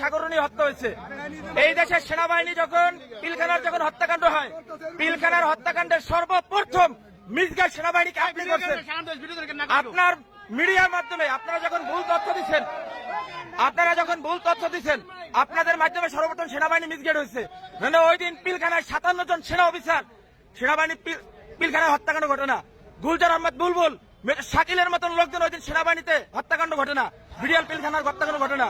সাগরণী হত্যা হয়েছে। এই দেশের সেনাবাহিনী যখন পিলখানার যখন হত্যাকাণ্ড হয়, পিলখানার হত্যাকাণ্ডের সর্বপ্রথম মিসগাইড সেনাবাহিনীকে আপনি করছেন। আপনার মিডিয়ার মাধ্যমে আপনারা যখন ভুল তথ্য দিচ্ছেন, আপনাদের মাধ্যমে সর্বপ্রথম সেনাবাহিনী মিসগাইড হয়েছে। মানে ওই দিন পিলখানায় 57 জন সেনা অফিসার সেনাবাহিনী পিলখানায় হত্যাকাণ্ড ঘটনা, গুলজার আহমদ বুলবুল, শাকিলের মতন লোকজন ওই দিন সেনাবাহিনীতে হত্যাকাণ্ড ঘটনা, বিডিআর পিলখানার হত্যাকাণ্ড ঘটনা।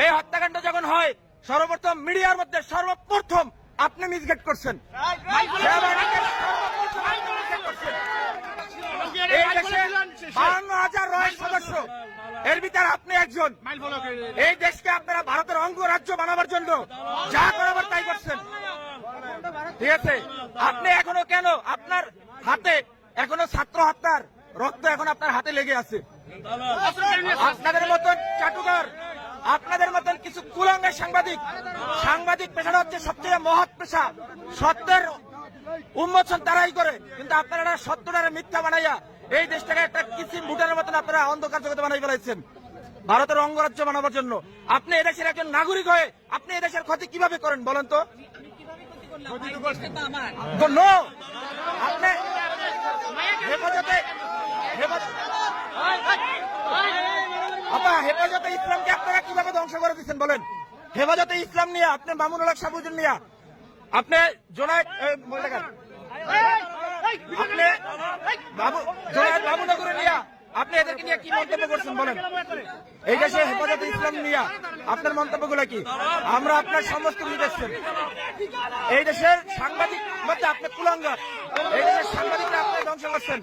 এই হত্যাকাণ্ড যখন হয় সর্বপ্রথম মিডিয়ার মধ্যে সর্বপ্রথম আপনি মিসগাইড করছেন। এই দেশে 52,000 রয়েল সদস্য, এর ভিতরে আপনি একজন। এই দেশকে আপনারা ভারতের অঙ্গরাজ্য বানাবার জন্য যা করাবার তাই করছেন, ঠিক আছে? আপনি এখনো কেন আপনার হাতে এখনো ছাত্র হত্যার রক্ত এখন আপনার হাতে লেগে আছে? আপনাদের মতন চাটুকার, আপনাদের মতন কিছু কুলাঙ্গার সাংবাদিক পেশাটা হচ্ছে সবচেয়ে মহৎ পেশা। সত্যের উন্মোচন তারাই করে, কিন্তু আপনারা সত্যটারে মিথ্যা বানাইয়া এই দেশটাকে একটা কিসিম ভুটানের মতন আপনারা অন্ধকার জগতে বানাই ফেলাইছেন ভারতের অঙ্গরাজ্য বানাবার জন্য। আপনি এদেশের একজন নাগরিক হয়ে আপনি এদেশের ক্ষতি কিভাবে করেন বলেন তো? আপনি হেফাজতে ইসলামকে আপনারা কিভাবে ধ্বংস করে দিচ্ছেন বলেন? হেফাজতে ইসলাম নিয়ে আপনি মামুনুল হক সাবুদ্দিন নিয়ে আপনি জোনায়েদ বাবুনগরে নিয়ে আপনি এদেরকে নিয়ে কি মন্তব্য করছেন বলেন? এই দেশে হেফাজতে ইসলাম নিয়ে আপনার মন্তব্যগুলো কি? আমরা আপনার সমস্ত কিছু দেখছেন। এই দেশের সাংবাদিক মধ্যে আপনি কুলাঙ্গার, এই দেশের সাংবাদিকরা আপনি ধ্বংস করছেন।